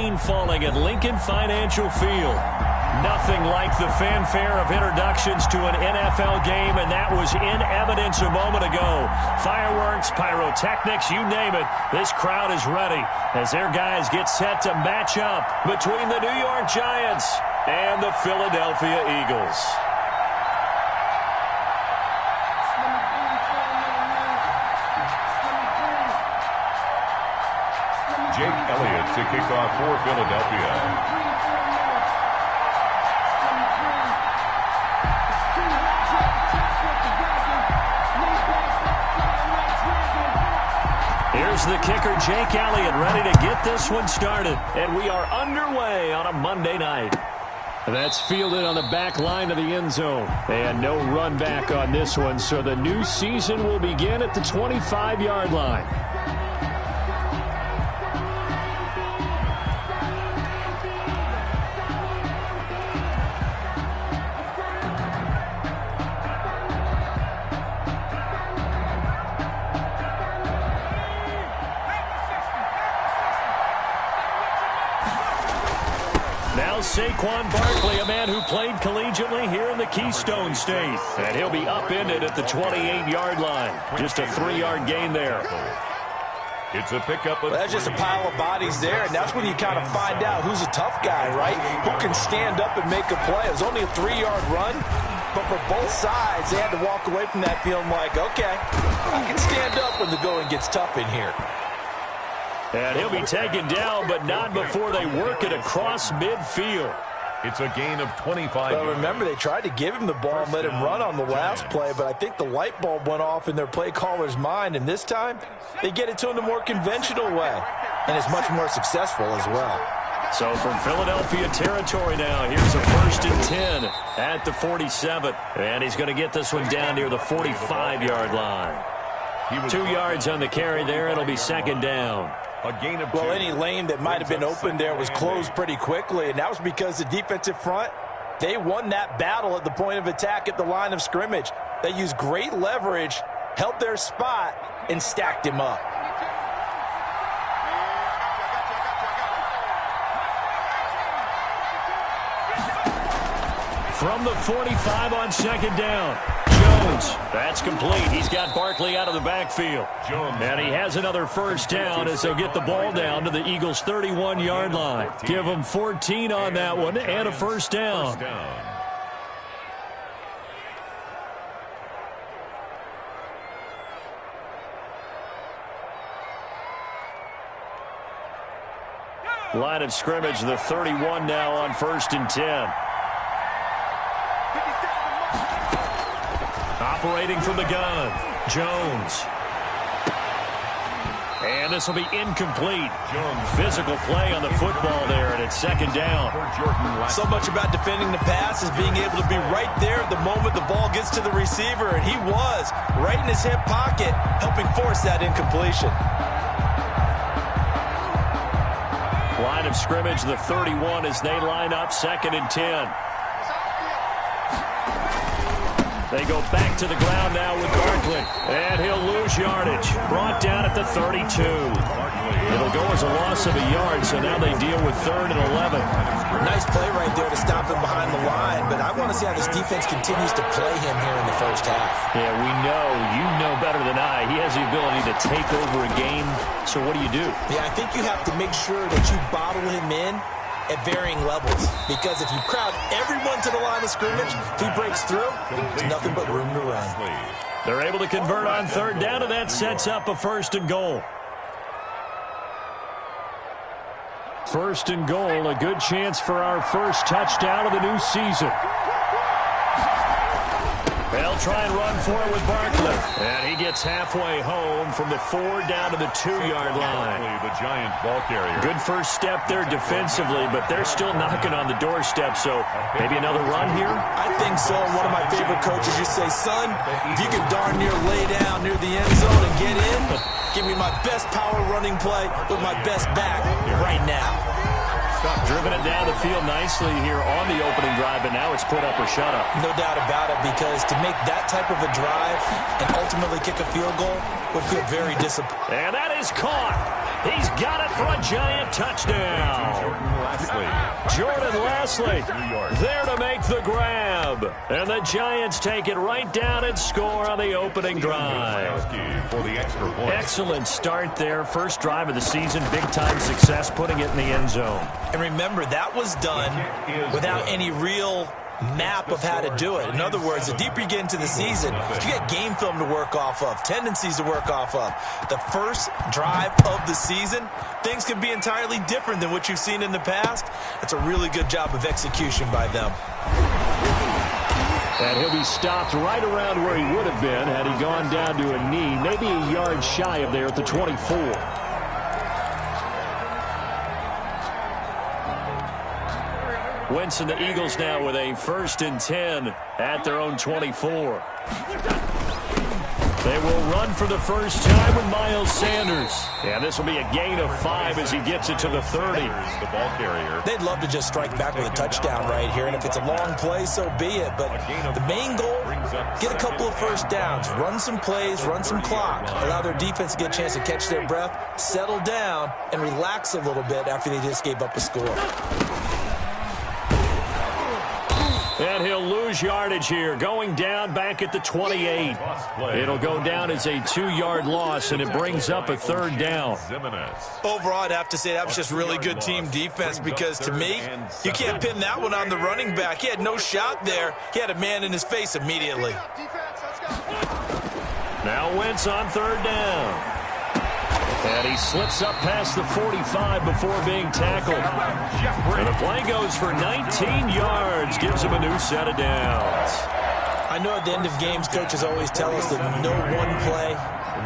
rain falling at Lincoln Financial Field. Nothing like the fanfare of introductions to an NFL game, and that was in evidence a moment ago. Fireworks, pyrotechnics, you name it. This crowd is ready as their guys get set to match up between the New York Giants and the Philadelphia Eagles. Jake Elliott to kick off for Philadelphia. Here's the kicker, Jake Elliott, ready to get this one started. And we are underway on a Monday night. That's fielded on the back line of the end zone. And no run back on this one, so the new season will begin at the 25-yard line. Saquon Barkley, a man who played collegiately here in the Keystone State. And he'll be upended at the 28-yard line. Just a 3-yard gain there. It's a pickup of that's just a pile of bodies there, and that's when you kind of find out who's a tough guy, right? Who can stand up and make a play. It was only a 3-yard run, but for both sides, they had to walk away from that feeling like, okay, I can stand up when the going gets tough in here. And he'll be taken down, but not before they work it across midfield. It's a gain of 25. Well, remember, they tried to give him the ball and let him run on the last play, but I think the light bulb went off in their play caller's mind, and this time they get it to him the more conventional way, and it's much more successful as well. So from Philadelphia territory now, here's a 1st and 10 at the 47. And he's going to get this one down near the 45-yard line. 2 yards on the carry there. It'll be 2nd down. A gain of 2. Well, any lane that might have been open there was closed pretty quickly, and that was because the defensive front, they won that battle at the point of attack at the line of scrimmage. They used great leverage, held their spot, and stacked him up. From the 45 on 2nd down. Jones, that's complete. He's got Barkley out of the backfield. And he has another 1st down as they'll get the ball down to the Eagles' 31-yard line. Give them 14 on that one and a 1st down. Line of scrimmage, the 31 now on 1st and 10. Operating from the gun, Jones. And this will be incomplete. Physical play on the football there, and it's 2nd down. So much about defending the pass is being able to be right there at the moment the ball gets to the receiver, and he was right in his hip pocket, helping force that incompletion. Line of scrimmage, the 31 as they line up 2nd and 10. They go back to the ground now with Barkley. And he'll lose yardage. Brought down at the 32. It'll go as a loss of a yard, so now they deal with 3rd and 11. Nice play right there to stop him behind the line, but I want to see how this defense continues to play him here in the 1st half. Yeah, we know. You know better than I. He has the ability to take over a game, so what do you do? Yeah, I think you have to make sure that you bottle him in at varying levels, because if you crowd everyone to the line of scrimmage, if he breaks through, there's nothing but room to run. They're able to convert on 3rd down, and that sets up a 1st and goal. 1st and goal, a good chance for our 1st touchdown of the new season. They'll try and run for it with Barkley. And he gets halfway home from the 4 down to the 2-yard line. The Giant ball carrier. Good 1st step there defensively, but they're still knocking on the doorstep, so maybe another run here? I think so. One of my favorite coaches used to say, son, if you can darn near lay down near the end zone and get in, give me my best power running play with my best back right now. Driven it down the field nicely here on the opening drive, and now it's put up or shut up. No doubt about it, because to make that type of a drive and ultimately kick a field goal would feel very disappointing. And that is caught. He's got it for a Giant touchdown. Jordan Leslie there to make the grab. And the Giants take it right down and score on the opening drive. For the extra point. Excellent start there. First drive of the season. Big-time success putting it in the end zone. And remember, that was done without any real map of how to do it. In other words, the deeper you get into the season, you get game film to work off of, tendencies to work off of. The first drive of the season, things can be entirely different than what you've seen in the past. It's a really good job of execution by them. And he'll be stopped right around where he would have been had he gone down to a knee, maybe a yard shy of there at the 24. Wentz and the Eagles now with a 1st and 10 at their own 24. They will run for the first time with Miles Sanders. And this will be a gain of 5 as he gets it to the 30. The ball carrier. They'd love to just strike back with a touchdown right here, and if it's a long play, so be it. But the main goal, get a couple of first downs, run some plays, run some clock, allow their defense to get a chance to catch their breath, settle down, and relax a little bit after they just gave up a score. And he'll lose yardage here, going down back at the 28. It'll go down as a 2-yard loss, and it brings up a 3rd down. Overall, I'd have to say that was just really good team defense because, to me, you can't pin that one on the running back. He had no shot there. He had a man in his face immediately. Now Wentz on 3rd down. And he slips up past the 45 before being tackled. And the play goes for 19 yards, gives him a new set of downs. I know at the end of games, coaches always tell us that no one play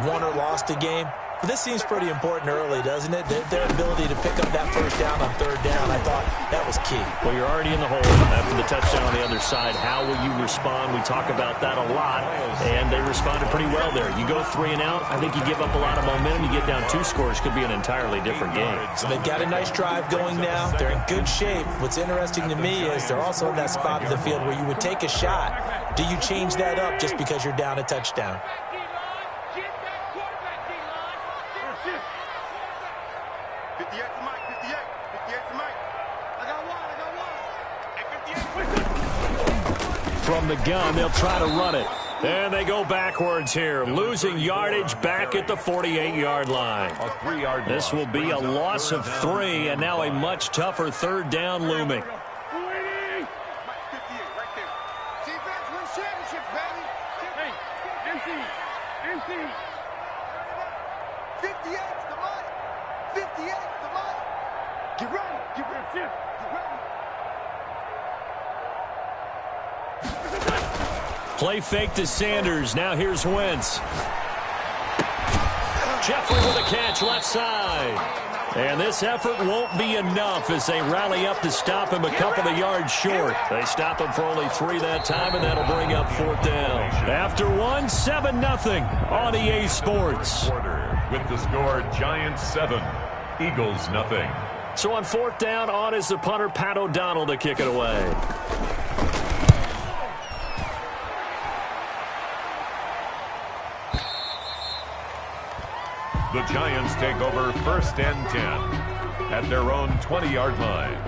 won or lost a game. But this seems pretty important early, doesn't it? Their ability to pick up that first down on 3rd down, I thought that was key. Well, you're already in the hole after the touchdown on the other side. How will you respond? We talk about that a lot, and they responded pretty well there. You go 3 and out, I think you give up a lot of momentum. You get down 2 scores, could be an entirely different game. So they've got a nice drive going now. They're in good shape. What's interesting to me is they're also in that spot of the field where you would take a shot. Do you change that up just because you're down a touchdown? From the gun, they'll try to run it. And they go backwards here, losing yardage back at the 48-yard line. This will be a loss of 3, and now a much tougher 3rd down looming. Play fake to Sanders. Now here's Wentz. Jeffrey with a catch left side. And this effort won't be enough as they rally up to stop him a couple of yards short. They stop him for only 3 that time, and that'll bring up 4th down. After 1, 7-0 on EA Sports. With the score, Giants 7, Eagles 0. So on 4th down, on is the punter, Pat O'Donnell, to kick it away. The Giants take over 1st and 10 at their own 20-yard line.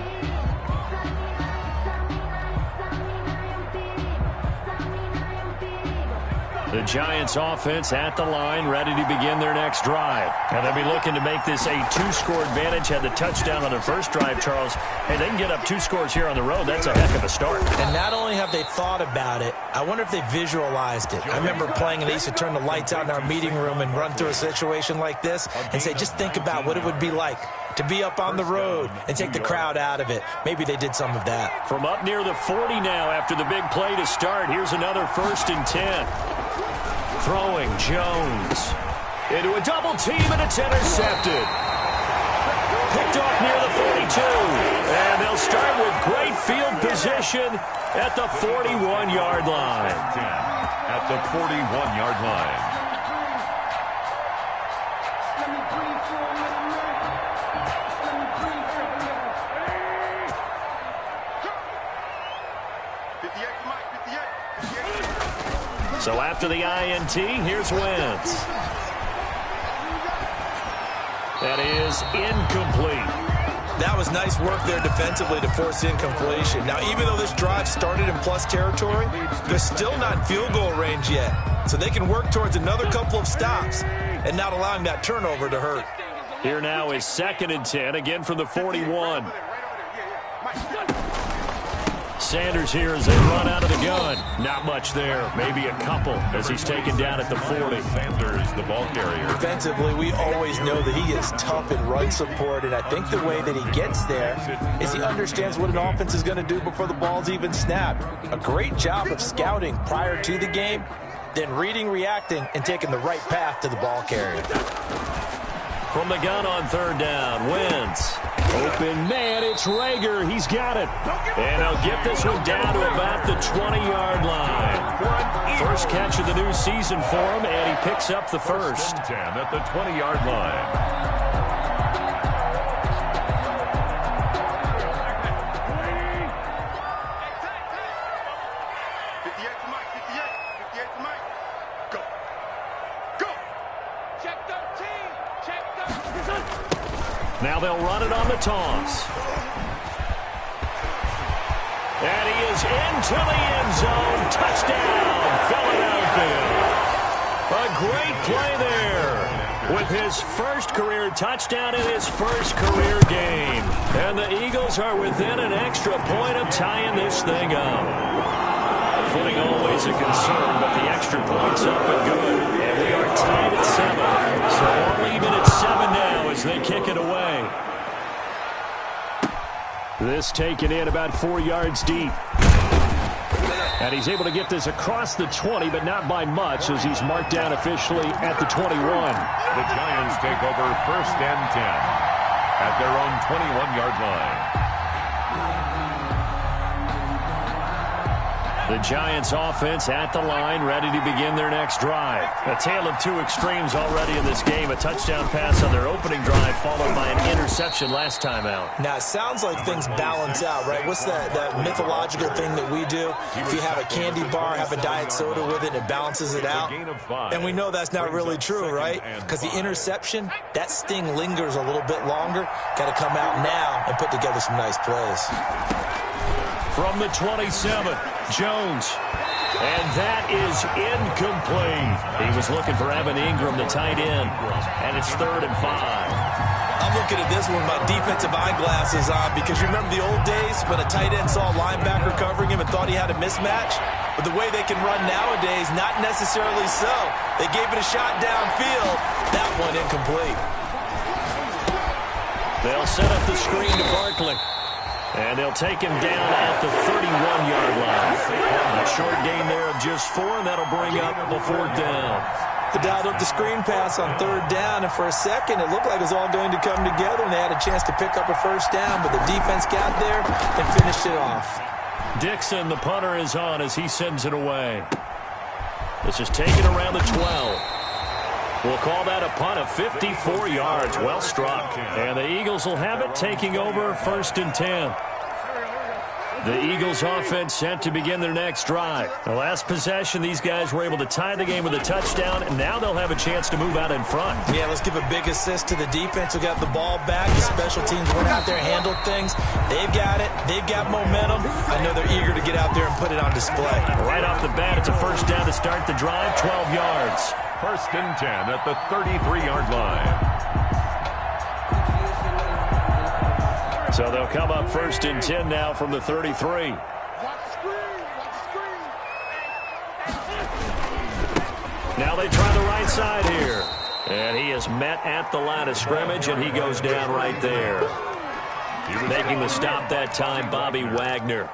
The Giants offense at the line, ready to begin their next drive. And they'll be looking to make this a 2-score advantage. Had the touchdown on their first drive, Charles. Hey, they can get up 2 scores here on the road. That's a heck of a start. And not only have they thought about it, I wonder if they visualized it. I remember playing, and they used to turn the lights out in our meeting room and run through a situation like this and say, just think about what it would be like to be up on the road and take the crowd out of it. Maybe they did some of that. From up near the 40 now after the big play to start. Here's another 1st and 10. Throwing Jones into a double team, and it's intercepted. Picked off near the 42. And they'll start with great field position at the 41-yard line. At the 41-yard line. So after the INT, here's Wentz. That is incomplete. That was nice work there defensively to force incompletion. Now, even though this drive started in plus territory, they're still not in field goal range yet. So they can work towards another couple of stops and not allowing that turnover to hurt. Here now is 2nd and 10, again from the 41. Sanders here as they run out of the gun. Not much there. Maybe a couple as he's taken down at the 40. Sanders, the ball carrier. Defensively, we always know that he is tough in run support, and I think the way that he gets there is he understands what an offense is going to do before the ball's even snapped. A great job of scouting prior to the game, then reading, reacting, and taking the right path to the ball carrier. From the gun on 3rd down, Wentz. Open man, it's Rager. He's got it. And he'll get this one down to about the 20-yard line. First catch of the new season for him, and he picks up the first. 10 at the 20-yard line. Now they'll run it on the toss. And he is into the end zone. Touchdown, Philadelphia. A great play there with his first career touchdown in his first career game. And the Eagles are within an extra point of tying this thing up. Footing always a concern, but the extra point's up and good. And we are tied at 7. So we're even at 7 now as they kick it away. This taken in about 4 yards deep. And he's able to get this across the 20, but not by much as he's marked down officially at the 21. The Giants take over 1st and 10 at their own 21-yard line. The Giants offense at the line, ready to begin their next drive. A tale of two extremes already in this game. A touchdown pass on their opening drive, followed by an interception last time out. Now, it sounds like things balance out, right? What's that mythological thing that we do? If you have a candy bar, have a diet soda with it, it balances it out. And we know that's not really true, right? Because the interception, that sting lingers a little bit longer. Got to come out now and put together some nice plays. From the 27, Jones. And that is incomplete. He was looking for Evan Ingram, the tight end. And it's 3rd and 5. I'm looking at this one with my defensive eyeglasses on because you remember the old days when a tight end saw a linebacker covering him and thought he had a mismatch? But the way they can run nowadays, not necessarily so. They gave it a shot downfield. That one incomplete. They'll set up the screen to Barkley. And they'll take him down at the 31-yard line. A short gain there of just 4, and that'll bring up the 4th down. They dialed up the screen pass on 3rd down, and for a second it looked like it was all going to come together, and they had a chance to pick up a 1st down, but the defense got there and finished it off. Dixon, the punter, is on as he sends it away. This is taken around the 12. We'll call that a punt of 54 yards. Well struck. And the Eagles will have it, taking over 1st and 10. The Eagles offense set to begin their next drive. The last possession, these guys were able to tie the game with a touchdown, and now they'll have a chance to move out in front. Yeah, let's give a big assist to the defense who got the ball back. The special teams went out there, handled things. They've got it. They've got momentum. I know they're eager to get out there and put it on display. Right off the bat, it's a 1st down to start the drive, 12 yards. 1st and 10 at the 33-yard line. So they'll come up 1st and 10 now from the 33. Now they try the right side here. And he is met at the line of scrimmage, and he goes down right there. Making the stop that time, Bobby Wagner.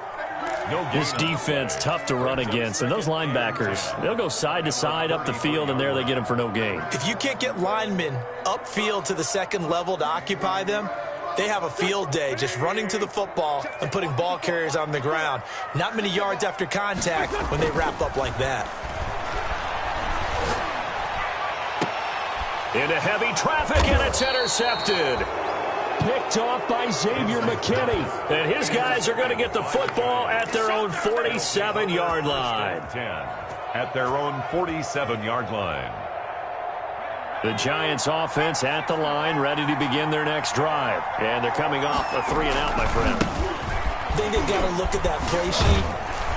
This defense, tough to run against. And those linebackers, they'll go side to side up the field, and there they get them for no gain. If you can't get linemen upfield to the 2nd level to occupy them, they have a field day just running to the football and putting ball carriers on the ground. Not many yards after contact when they wrap up like that. Into heavy traffic, and it's intercepted. Picked off by Xavier McKinney. And his guys are going to get the football at their own 47-yard line. 10 at their own 47-yard line. The Giants offense at the line, ready to begin their next drive. And they're coming off a 3-and-out, my friend. I think they've got to look at that play sheet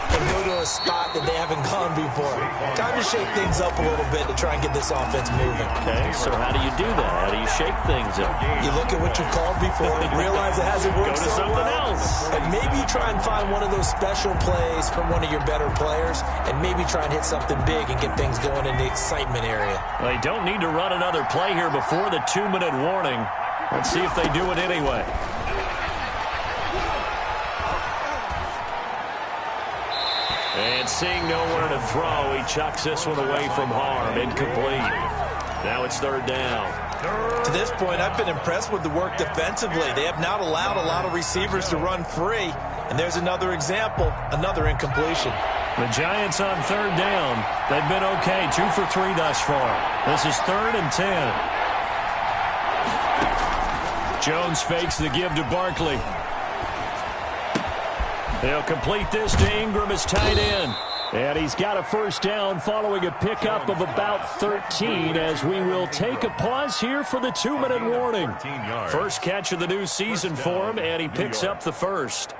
and go to a spot that they haven't gone before. Time to shake things up a little bit to try and get this offense moving. Okay, so how do you do that? How do you shake things up? You look at what you called before, realize it hasn't worked so well. Go to something else. And maybe you try and find one of those special plays from one of your better players, and maybe try and hit something big and get things going in the excitement area. They don't need to run another play here before the 2-minute warning. Let's see if they do it anyway. And seeing nowhere to throw, he chucks this one away from harm. Incomplete. Now it's 3rd down. To this point, I've been impressed with the work defensively. They have not allowed a lot of receivers to run free. And there's another example, another incompletion. The Giants on 3rd down. They've been okay, 2 for 3 thus far. This is 3rd and 10. Jones fakes the give to Barkley. They'll complete this to Ingram as tight end. And he's got a 1st down following a pickup of about 13 as we will take a pause here for the 2-minute warning. First catch of the new season for him, and he picks up the 1st.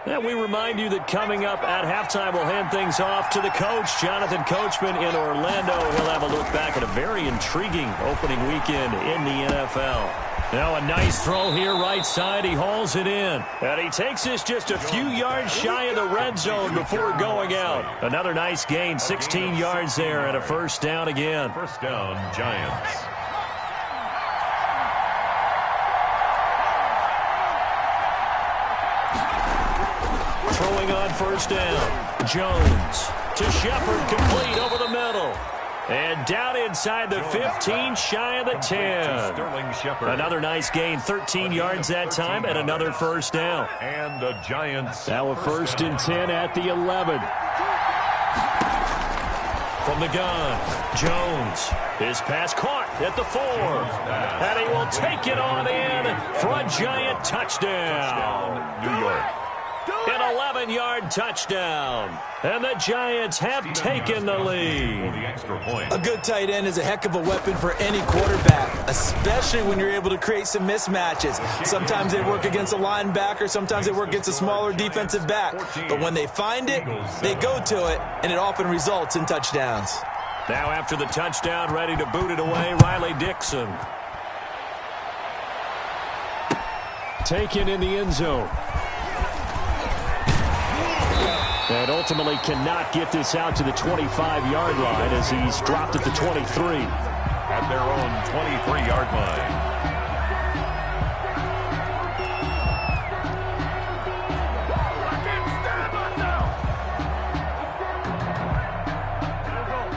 And we remind you that coming up at halftime, we'll hand things off to the coach, Jonathan Coachman in Orlando. He'll have a look back at a very intriguing opening weekend in the NFL. Now a nice throw here right side. He hauls it in. And he takes this just a few yards shy of the red zone before going out. Another nice gain, 16 yards there and a 1st down again. 1st down, Giants. Throwing on 1st down. Jones to Shepard, complete over the middle. And down inside the 15, shy of the 10. Another nice gain, 13 yards that time, and another 1st down. And the Giants. Now a 1st and 10 at the 11. From the gun, Jones. His pass caught at the 4. And he will take it on in for a Giant touchdown. New York. An 11-yard touchdown. And the Giants have taken the lead. A good tight end is a heck of a weapon for any quarterback, especially when you're able to create some mismatches. Sometimes they work against a linebacker. Sometimes they work against a smaller defensive back. But when they find it, they go to it, and it often results in touchdowns. Now after the touchdown, ready to boot it away, Riley Dixon. Taken in the end zone. And ultimately cannot get this out to the 25-yard line as he's dropped at the 23. At their own 23-yard line.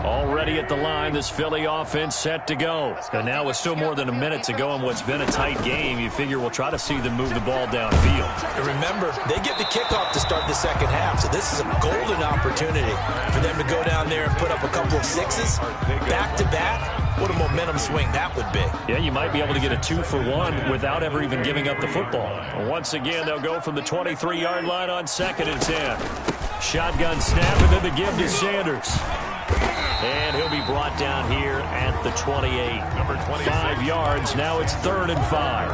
Already at the line, this Philly offense set to go. And now with still more than a minute to go in what's been a tight game, you figure we'll try to see them move the ball downfield. And remember, they get the kickoff to start the 2nd half, so this is a golden opportunity for them to go down there and put up a couple of 6s back-to-back. What a momentum swing that would be. Yeah, you might be able to get a 2-for-1 without ever even giving up the football. Once again, they'll go from the 23-yard line on 2nd and 10. Shotgun snap and then the give to Sanders. And he'll be brought down here at the 28. Number 5 yards. Now it's 3rd and 5.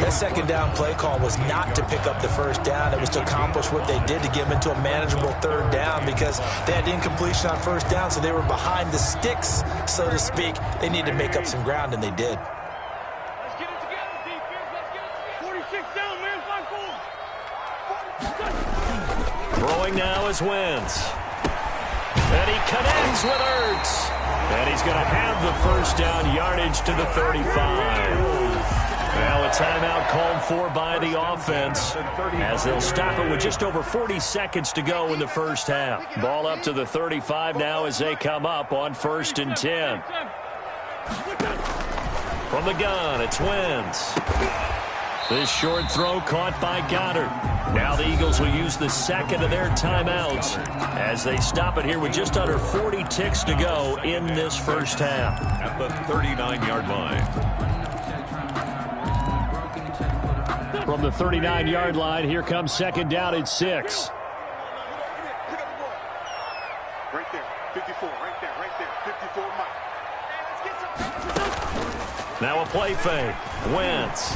That 2nd down play call was not to pick up the 1st down. It was to accomplish what they did to get them into a manageable 3rd down because they had incompletion on 1st down, so they were behind the sticks, so to speak. They needed to make up some ground, and they did. Let's get it together, defense. Let's get it together. 46 down, man. 5-4. Throwing now is Wentz. And he connects with Ertz. And he's going to have the 1st down yardage to the 35. Now a timeout called for by the offense as they'll stop it with just over 40 seconds to go in the 1st half. Ball up to the 35 now as they come up on 1st and 10. From the gun, it's Wentz. This short throw caught by Goddard. Now the Eagles will use the 2nd of their timeouts as they stop it here with just under 40 ticks to go in this 1st half. At the 39-yard line. From the 39-yard line, here comes 2nd down at 6. Right there, 54, right there, 54, Mike. Now a play fake. Wentz.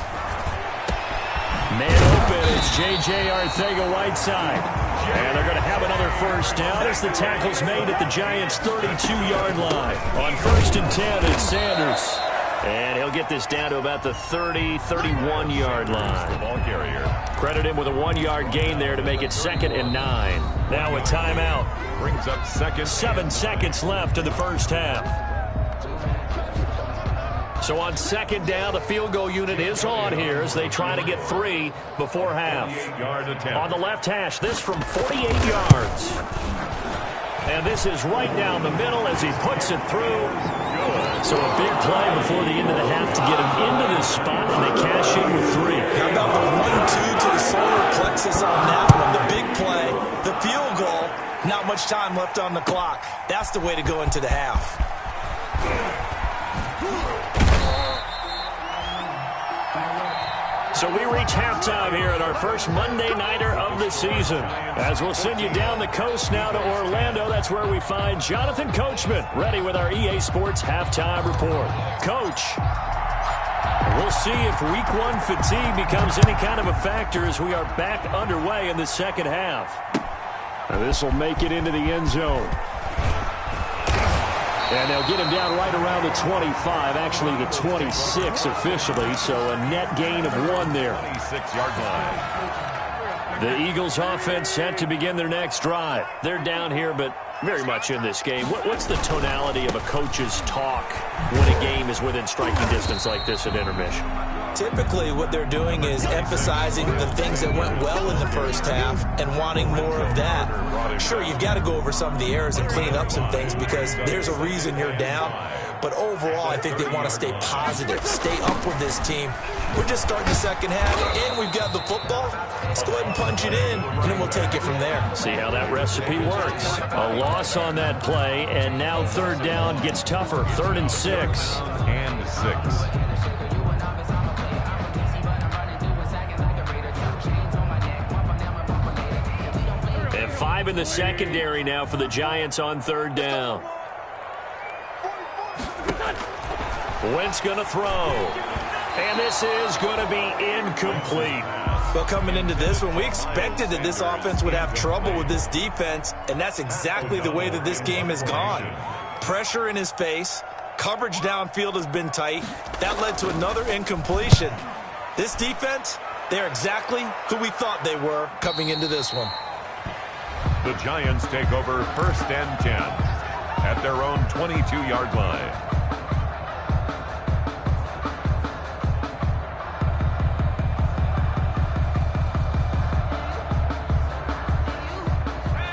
Man open. It's J.J. Arcega-Whiteside. And they're going to have another first down as the tackle's made at the Giants' 32-yard line. On 1st and 10, it's Sanders. And he'll get this down to about the 30, 31-yard line. The ball carrier. Credit him with a 1-yard gain there to make it 2nd and 9. Now a timeout. Brings up 2nd. 7 seconds left in the first half. So on 2nd down, the field goal unit is on here as they try to get 3 before half. On the left hash, this from 48 yards. And this is right down the middle as he puts it through. Good. So a big play before the end of the half to get him into this spot, and they cash in with 3. How about the 1-2 to the solar plexus on that one? The big play, the field goal, not much time left on the clock. That's the way to go into the half. So we reach halftime here at our first Monday Nighter of the season. As we'll send you down the coast now to Orlando, that's where we find Jonathan Coachman, ready with our EA Sports Halftime Report. Coach, we'll see if Week 1 fatigue becomes any kind of a factor as we are back underway in the second half. Now this will make it into the end zone. And they'll get him down right around the 25, actually the 26 officially, so a net gain of 1 there. 26-yard line. The Eagles offense set to begin their next drive. They're down here, but very much in this game. What's the tonality of a coach's talk when a game is within striking distance like this at intermission? Typically, what they're doing is emphasizing the things that went well in the first half and wanting more of that. Sure, you've got to go over some of the errors and clean up some things because there's a reason you're down. But overall, I think they want to stay positive, stay up with this team. We're just starting the second half, and we've got the football. Let's go ahead and punch it in, and then we'll take it from there. See how that recipe works. A loss on that play, and now 3rd down gets tougher. 3rd and 6. And 6. And 5 in the secondary now for the Giants on 3rd down. Wentz going to throw. And this is going to be incomplete. Well, coming into this one, we expected that this offense would have trouble with this defense, and that's exactly the way that this game has gone. Pressure in his face. Coverage downfield has been tight. That led to another incompletion. This defense, they're exactly who we thought they were coming into this one. The Giants take over 1st and 10 at their own 22-yard line.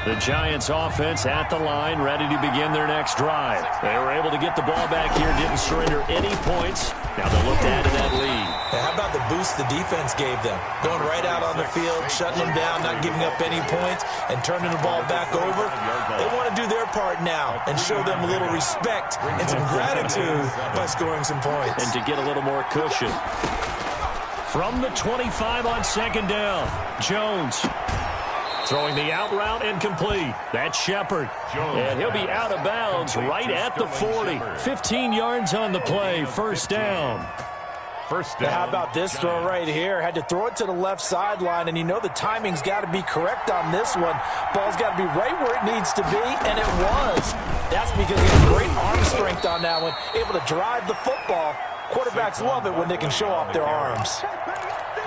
The Giants offense at the line, ready to begin their next drive. They were able to get the ball back here, didn't surrender any points. Now they'll look to add to that lead. Now, how about the boost the defense gave them? Going right out on the field, shutting them down, not giving up any points, and turning the ball back over. They want to do their part now and show them a little respect and some gratitude by scoring some points. And to get a little more cushion. From the 25 on 2nd down, Jones. Throwing the out route incomplete. That's Shepard. And he'll be out of bounds right at the 40. 15 yards on the play. 1st down. Now, how about this throw right here? Had to throw it to the left sideline, and you know the timing's got to be correct on this one. Ball's got to be right where it needs to be, and it was. That's because he has great arm strength on that one, able to drive the football. Quarterbacks love it when they can show off their arms.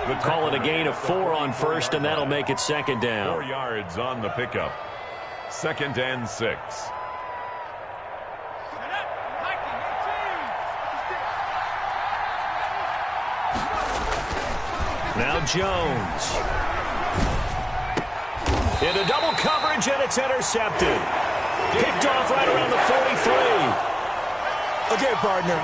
We'll call it a gain of 4 on 1st, and that'll make it 2nd down. 4 yards on the pickup. 2nd and 6. Now Jones. Into double coverage, and it's intercepted. Picked off right around the 43. Okay, partner,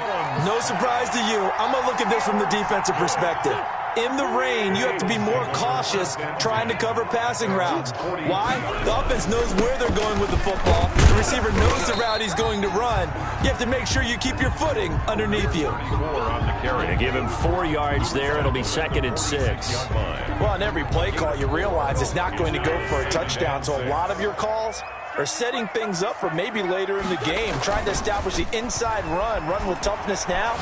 no surprise to you. I'm going to look at this from the defensive perspective. In the rain, you have to be more cautious trying to cover passing routes. Why? The offense knows where they're going with the football. The receiver knows the route he's going to run. You have to make sure you keep your footing underneath you. They give him 4 yards there. It'll be 2nd and 6. Well, on every play call, you realize it's not going to go for a touchdown. So a lot of your calls, or setting things up for maybe later in the game, trying to establish the inside run with toughness now,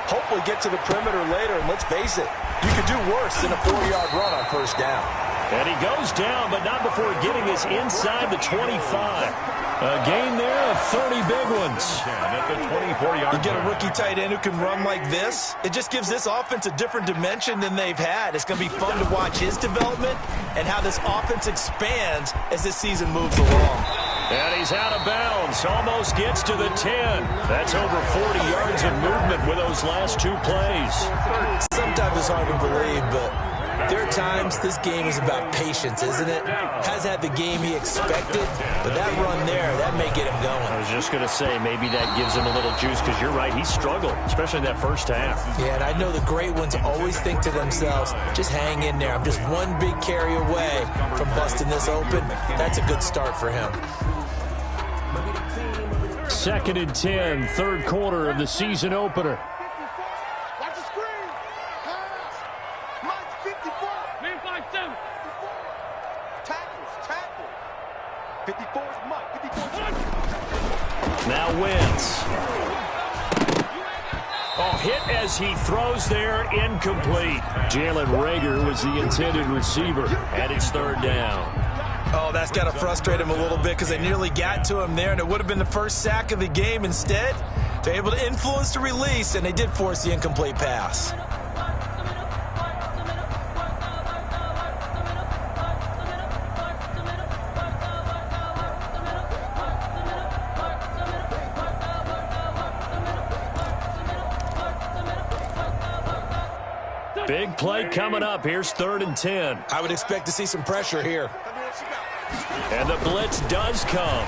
hopefully get to the perimeter later, and let's face it, you could do worse than a 4-yard run on first down. And he goes down, but not before getting us inside the 25. A gain there of 30 big ones. At the 24-yard You get a rookie tight end who can run like this, it just gives this offense a different dimension than they've had. It's going to be fun to watch his development and how this offense expands as this season moves along. And he's out of bounds. Almost gets to the 10. That's over 40 yards of movement with those last two plays. Sometimes it's hard to believe, but there are times this game is about patience, isn't it? Has had the game he expected, but that run there, that may get him going. I was just going to say, maybe that gives him a little juice, because you're right, he struggled, especially in that first half. Yeah, and I know the great ones always think to themselves, just hang in there. I'm just one big carry away from busting this open. That's a good start for him. 2nd and 10, third quarter of the season opener. Watch the screen. Pass. Mike's 54. Man 5-7. Tackle. 54 is Mike. 54 is Now Wentz. Oh, hit as he throws there, incomplete. Jalen Reagor was the intended receiver, and it's third down. Oh, that's got to frustrate him a little bit because they nearly got to him there, and it would have been the first sack of the game. Instead, they're able to influence the release, and they did force the incomplete pass. Big play coming up. Here's 3rd and 10. I would expect to see some pressure here. And the blitz does come.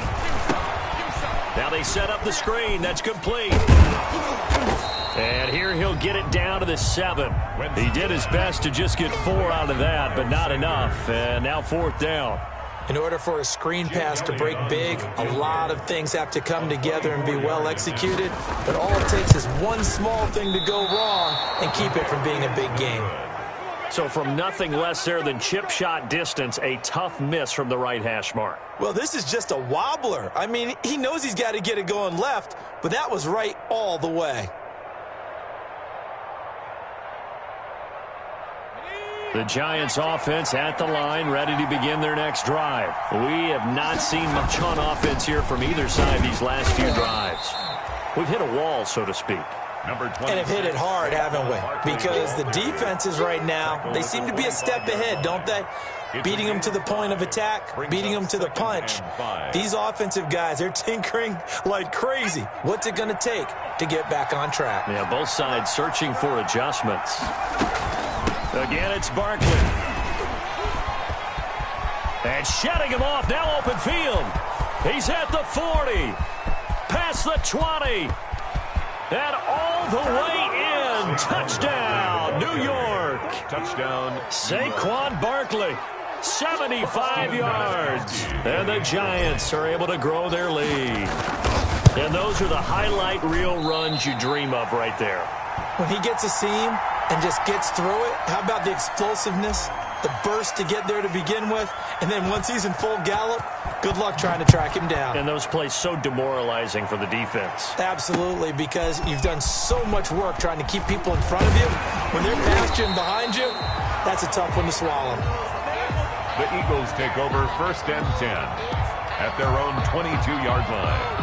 Now they set up the screen. That's complete. And here he'll get it down to the 7. He did his best to just get 4 out of that, but not enough. And now 4th down. In order for a screen pass to break big, a lot of things have to come together and be well executed. But all it takes is one small thing to go wrong and keep it from being a big game. So from nothing less there than chip shot distance, a tough miss from the right hash mark. Well, this is just a wobbler. I mean, he knows he's got to get it going left, but that was right all the way. The Giants offense at the line, ready to begin their next drive. We have not seen much on offense here from either side these last few drives. We've hit a wall, so to speak. And have hit it hard, haven't we? Because the defenses right now, they seem to be a step ahead, don't they? Beating them to the point of attack, beating them to the punch. These offensive guys, they're tinkering like crazy. What's it going to take to get back on track? Yeah, both sides searching for adjustments. Again, it's Barkley. And shutting him off, now open field. He's at the 40, past the 20. And all the way in. Touchdown, New York. Touchdown. Saquon Barkley, 75 yards. And the Giants are able to grow their lead. And those are the highlight reel runs you dream of right there. When he gets a seam and just gets through it, how about the explosiveness, the burst to get there to begin with, and then once he's in full gallop, good luck trying to track him down. And those plays so demoralizing for the defense. Absolutely, because you've done so much work trying to keep people in front of you. When they're past you and behind you, that's a tough one to swallow. The Eagles take over 1st and 10 at their own 22-yard line.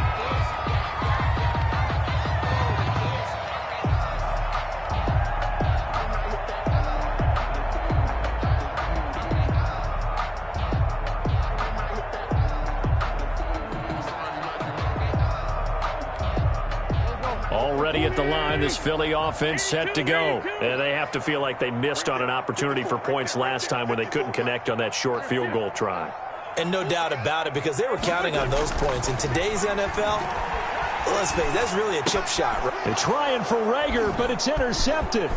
Already at the line, this Philly offense set to go. And they have to feel like they missed on an opportunity for points last time when they couldn't connect on that short field goal try. And no doubt about it, because they were counting on those points. In today's NFL, let's face it, that's really a chip shot. They're trying for Reagor, but it's intercepted.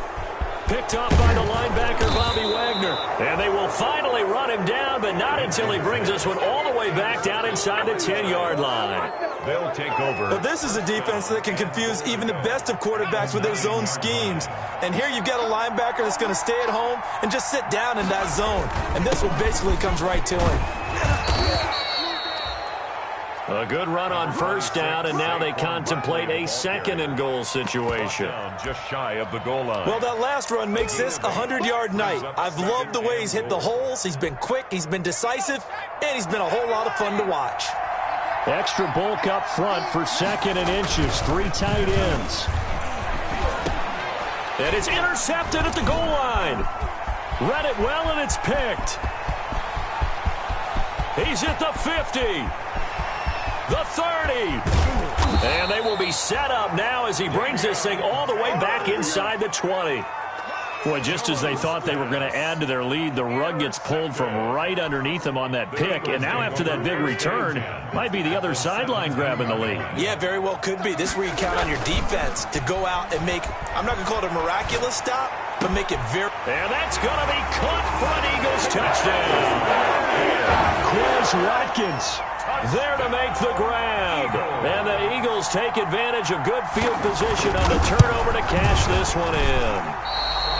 Picked off by the linebacker, Bobby Wagner. And they will finally run him down, but not until he brings this one all the way back down inside the 10-yard line. They'll take over. But this is a defense that can confuse even the best of quarterbacks with their zone schemes. And here you've got a linebacker that's going to stay at home and just sit down in that zone. And this one basically comes right to him. A good run on first down, and now they contemplate a second-and-goal situation. Just shy of the goal line. Well, that last run makes this a 100-yard night. I've loved the way he's hit the holes. He's been quick, he's been decisive, and he's been a whole lot of fun to watch. Extra bulk up front for second and inches. 3 tight ends. And it's intercepted at the goal line. Read it well, and it's picked. He's at the 50. The 30. And they will be set up now as he brings this thing all the way back inside the 20. Boy, just as they thought they were going to add to their lead, the rug gets pulled from right underneath them on that pick. And now after that big return, might be the other sideline grabbing the lead. Yeah, very well could be. This is where you count on your defense to go out and make, I'm not going to call it a miraculous stop, but make it very... And that's going to be caught for an Eagles touchdown. Quez Watkins there to make the grab. And the Eagles take advantage of good field position on the turnover to cash this one in.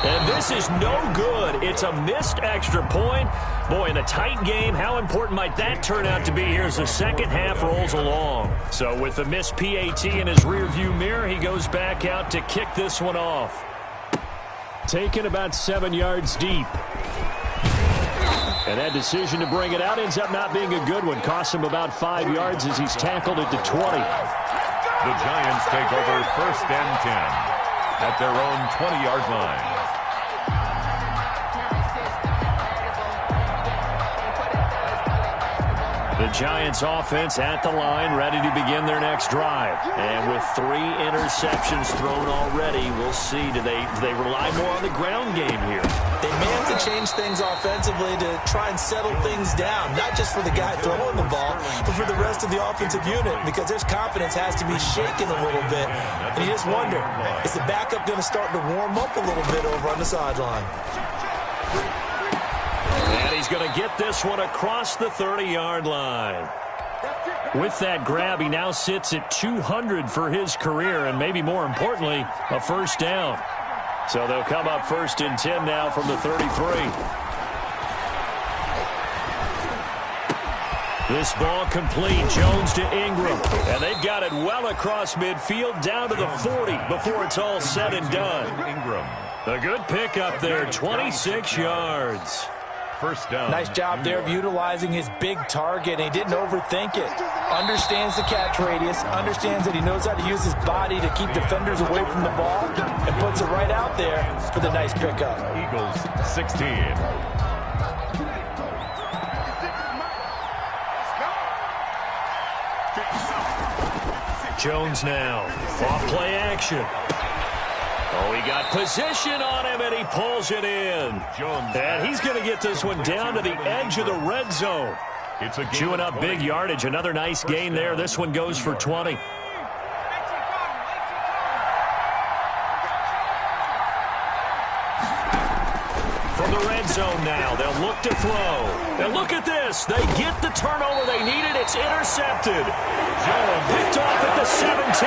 And this is no good. It's a missed extra point. Boy, in a tight game, how important might that turn out to be here as the second half rolls along? So with the missed PAT in his rearview mirror, he goes back out to kick this one off. Taken about 7 yards deep. And that decision to bring it out ends up not being a good one. Costs him about 5 yards as he's tackled at the 20. The Giants take over first and 10 at their own 20-yard line. The Giants offense at the line, ready to begin their next drive. And with 3 interceptions thrown already, we'll see. Do they rely more on the ground game here? They may have to change things offensively to try and settle things down, not just for the guy throwing the ball, but for the rest of the offensive unit, because their confidence has to be shaken a little bit. And you just wonder, is the backup going to start to warm up a little bit over on the sideline? And he's going to get this one across the 30-yard line. With that grab, he now sits at 200 for his career, and maybe more importantly, a first down. So they'll come up first and 10 now from the 33. This ball complete. Jones to Ingram. And they've got it well across midfield down to the 40 before it's all said and done. Ingram. A good pickup there, 26 yards. First down. Nice job there of utilizing his big target. He didn't overthink it. Understands the catch radius. Understands that he knows how to use his body to keep defenders away from the ball. And puts it right out there for the nice pickup. Eagles 16. Jones now. Off play action. Oh, he got position on him, and he pulls it in. Jones. And he's going to get this one down to the edge of the red zone. It's a chewing up big yardage. Another nice gain there. This one goes for 20. From the red zone now, they'll look to throw. And look at this. They get the turnover they needed. It's intercepted. Jones picked off at the 17.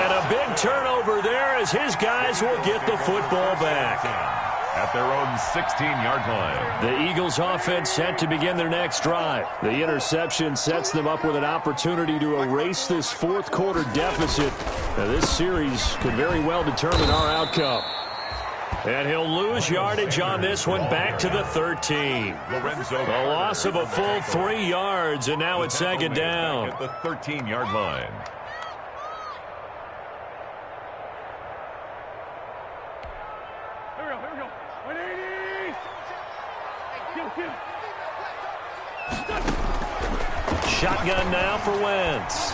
And a big turnover there as his guys will get the football back. At their own 16-yard line. The Eagles offense set to begin their next drive. The interception sets them up with an opportunity to erase this fourth quarter deficit. Now, this series could very well determine our outcome. And he'll lose yardage on this one back to the 13. A loss of a full 3 yards, and now it's second down. At the 13-yard line. Here we go. 180. Shotgun now for Wentz.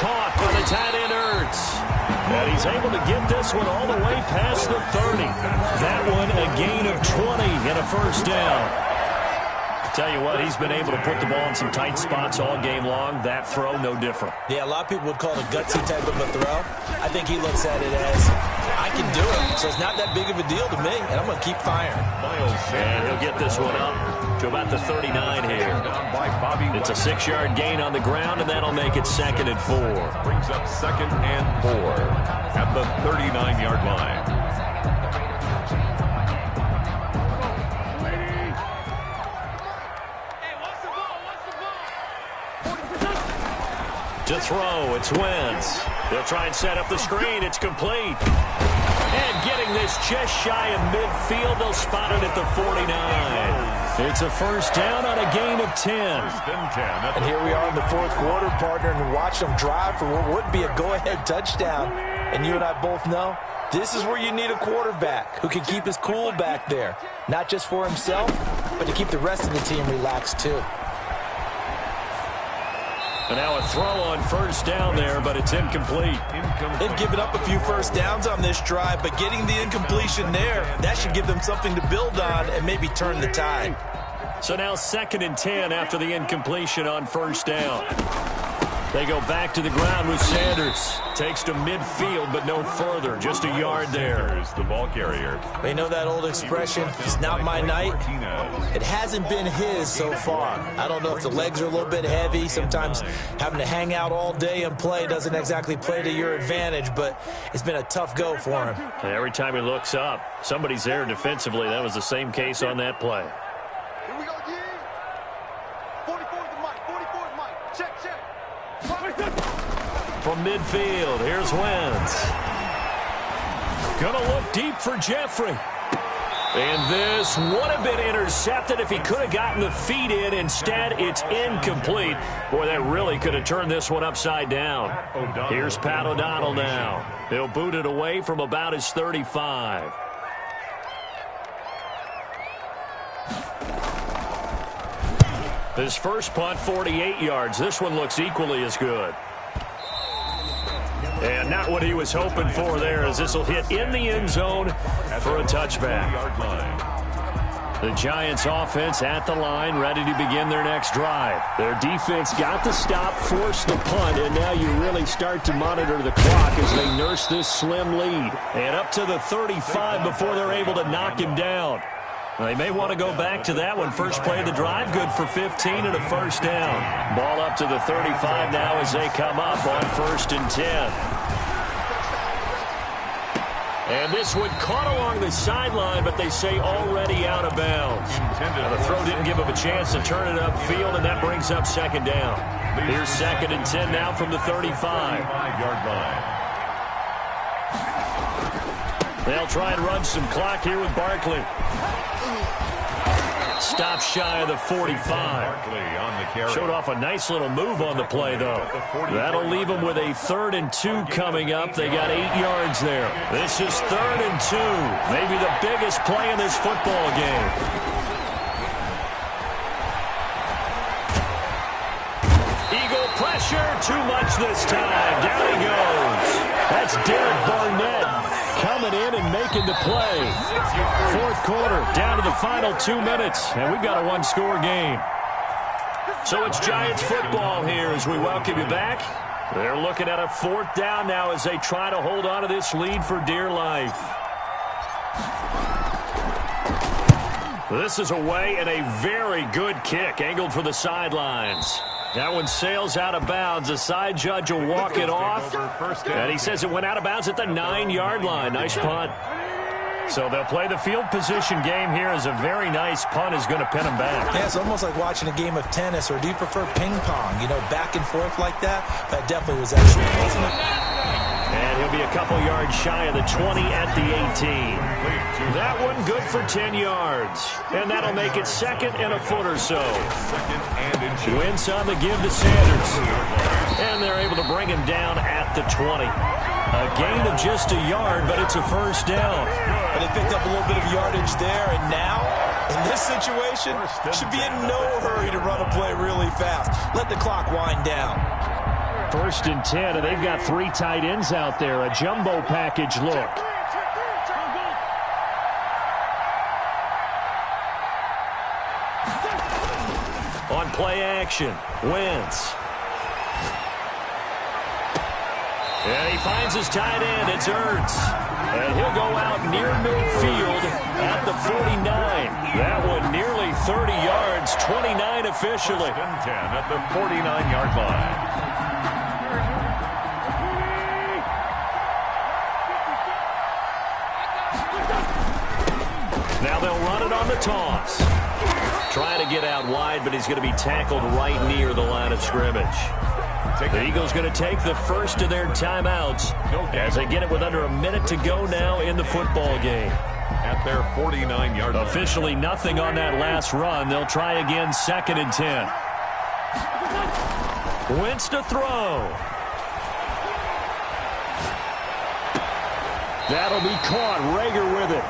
Caught by the tight end Ertz. And he's able to get this one all the way past the 30. That one a gain of 20 and a first down. Tell you what, he's been able to put the ball in some tight spots all game long. That throw, no different. Yeah, a lot of people would call it a gutsy type of a throw. I think he looks at it as, I can do it, so it's not that big of a deal to me, and I'm going to keep firing. And he'll get this one up to about the 39 here. It's a 6-yard gain on the ground, and that'll make it second and 4. Brings up second and 4 at the 39-yard line. To throw, it's Wentz. They'll try and set up the screen. It's complete. And getting this just shy of midfield, they'll spot it at the 49. It's a first down on a gain of 10. And here we are in the fourth quarter, partner, and watch them drive for what would be a go-ahead touchdown. And you and I both know this is where you need a quarterback who can keep his cool back there. Not just for himself, but to keep the rest of the team relaxed too. And now a throw on first down there, but it's incomplete. They've given up a few first downs on this drive, but getting the incompletion there, that should give them something to build on and maybe turn the tide. So now 2nd and 10 after the incompletion on first down. They go back to the ground with Sanders. Takes to midfield, but no further. Just a yard there. The ball carrier. They know that old expression, it's not my night. It hasn't been his so far. I don't know if the legs are a little bit heavy. Sometimes having to hang out all day and play doesn't exactly play to your advantage, but it's been a tough go for him. And every time he looks up, somebody's there defensively. That was the same case on that play. Here we go, yeah. 44 is the mic. 44 is mic. Check. From midfield, here's Wentz. Gonna look deep for Jeffrey. And this would have been intercepted if he could have gotten the feet in. Instead, it's incomplete. Boy, that really could have turned this one upside down. Here's Pat O'Donnell now. He'll boot it away from about his 35. His first punt, 48 yards. This one looks equally as good. And not what he was hoping for there, as this will hit in the end zone for a touchback. The Giants offense at the line, ready to begin their next drive. Their defense got the stop, forced the punt, and now you really start to monitor the clock as they nurse this slim lead. And up to the 35 before they're able to knock him down. They may want to go back to that one. First play of the drive, good for 15 and a first down. Ball up to the 35 now as they come up on 1st and 10. And this one caught along the sideline, but they say already out of bounds. Now the throw didn't give him a chance to turn it upfield, and that brings up 2nd down. Here's 2nd and 10 now from the 35-yard line. They'll try and run some clock here with Barkley. Stop shy of the 45. Showed off a nice little move on the play, though. That'll leave them with a 3rd and 2 coming up. They got 8 yards there. This is 3rd and 2. Maybe the biggest play in this football game. Eagle pressure, too much this time. Down he goes. That's Derek Barnett coming in and making the play. 4th quarter, down to the final 2 minutes, and we've got a one-score game. So it's Giants football here as we welcome you back. They're looking at a 4th down now as they try to hold on to this lead for dear life. This is away and a very good kick, angled for the sidelines. That one sails out of bounds. The side judge will walk it off. And he says it went out of bounds at the 9-yard line. Nice punt. So they'll play the field position game here as a very nice punt is going to pin them back. Yeah, it's almost like watching a game of tennis, or do you prefer ping pong? You know, back and forth like that? That definitely was excellent, wasn't it? And he'll be a couple yards shy of the 20 at the 18. That one good for 10 yards. And that'll make it 2nd and a foot or so. Wentz on the give to Sanders. And they're able to bring him down at the 20. A gain of just a yard, but it's a first down. But they picked up a little bit of yardage there, and now, in this situation, should be in no hurry to run a play really fast. Let the clock wind down. 1st and 10, and they've got 3 tight ends out there. A jumbo package look. On play action, Wentz. And he finds his tight end. It's Ertz. And he'll go out near midfield at the 49. That one nearly 30 yards, 29 officially. 10 at the 49-yard line. Now they'll run it on the toss. Trying to get out wide, but he's going to be tackled right near the line of scrimmage. The Eagles going to take the first of their timeouts as they get it with under a minute to go now in the football game. At their 49-yard line. Officially nothing on that last run. They'll try again 2nd and 10. Wentz to throw. That'll be caught. Rager with it.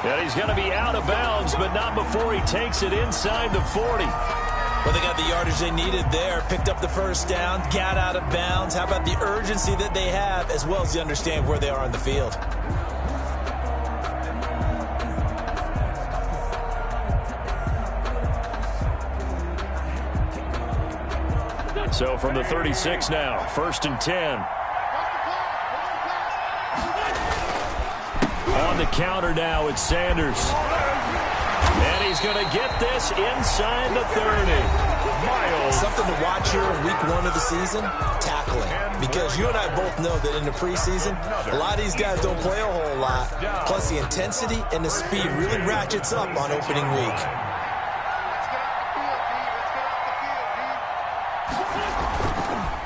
And he's going to be out of bounds, but not before he takes it inside the 40. Well, they got the yardage they needed there. Picked up the first down, got out of bounds. How about the urgency that they have, as well as the understand where they are on the field? So from the 36 now, 1st and 10. On the counter now, it's Sanders. And he's going to get this inside the 30. Miles. Something to watch here in week 1 of the season, tackling. Because you and I both know that in the preseason, a lot of these guys don't play a whole lot. Plus the intensity and the speed really ratchets up on opening week.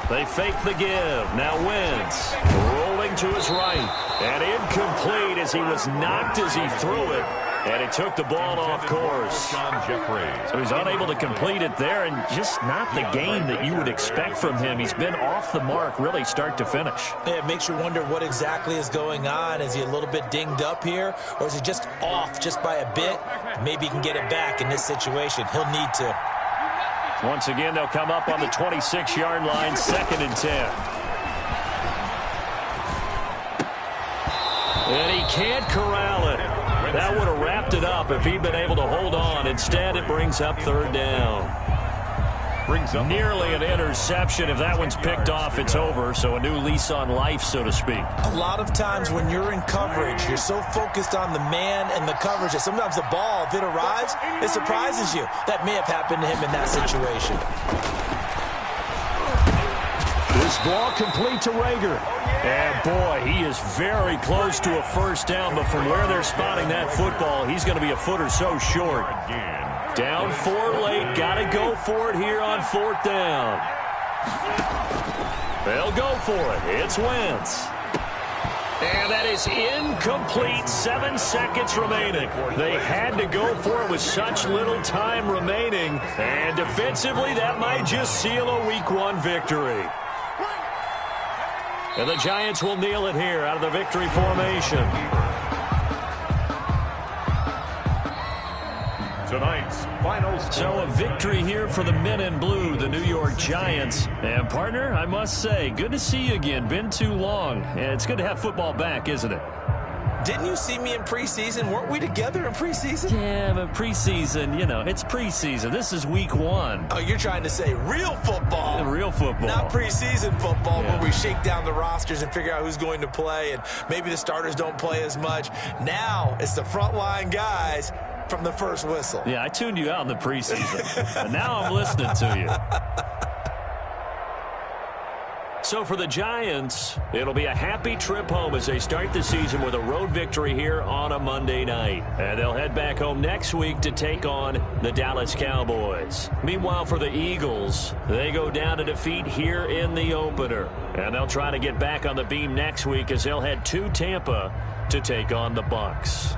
They fake the give. Now Wentz rolling to his right. And incomplete as he was knocked as he threw it. And he took the ball off course. So he's unable to complete it there, and just not the game that you would expect from him. He's been off the mark really start to finish. Yeah, it makes you wonder what exactly is going on. Is he a little bit dinged up here, or is he just off just by a bit? Maybe he can get it back in this situation. He'll need to. Once again, they'll come up on the 26-yard line, 2nd and 10. And he can't corral it. That would have wrapped it up if he'd been able to hold on. Instead, it brings up 3rd down. Nearly an interception. If that one's picked off, it's over. So a new lease on life, so to speak. A lot of times when you're in coverage, you're so focused on the man and the coverage that sometimes the ball, if it arrives, it surprises you. That may have happened to him in that situation. This ball complete to Rager. And boy, he is very close to a first down, but from where they're spotting that football, he's going to be a foot or so short. Down 4 late, got to go for it here on 4th down. They'll go for it. It's Wentz. And that is incomplete. 7 seconds remaining. They had to go for it with such little time remaining. And defensively, that might just seal a week 1 victory. And the Giants will kneel it here out of the victory formation. Tonight's final score. So a victory here for the men in blue, the New York Giants. And partner, I must say, good to see you again. Been too long. And it's good to have football back, isn't it? Didn't you see me in preseason? Weren't we together in preseason? Yeah, but preseason, you know, it's preseason. This is week 1. Oh, you're trying to say real football. Yeah, real football. Not preseason football, yeah. where we shake down the rosters and figure out who's going to play, and maybe the starters don't play as much. Now it's the frontline guys from the first whistle. Yeah, I tuned you out in the preseason. And now I'm listening to you. So for the Giants, it'll be a happy trip home as they start the season with a road victory here on a Monday night. And they'll head back home next week to take on the Dallas Cowboys. Meanwhile, for the Eagles, they go down to defeat here in the opener. And they'll try to get back on the beam next week as they'll head to Tampa to take on the Bucs.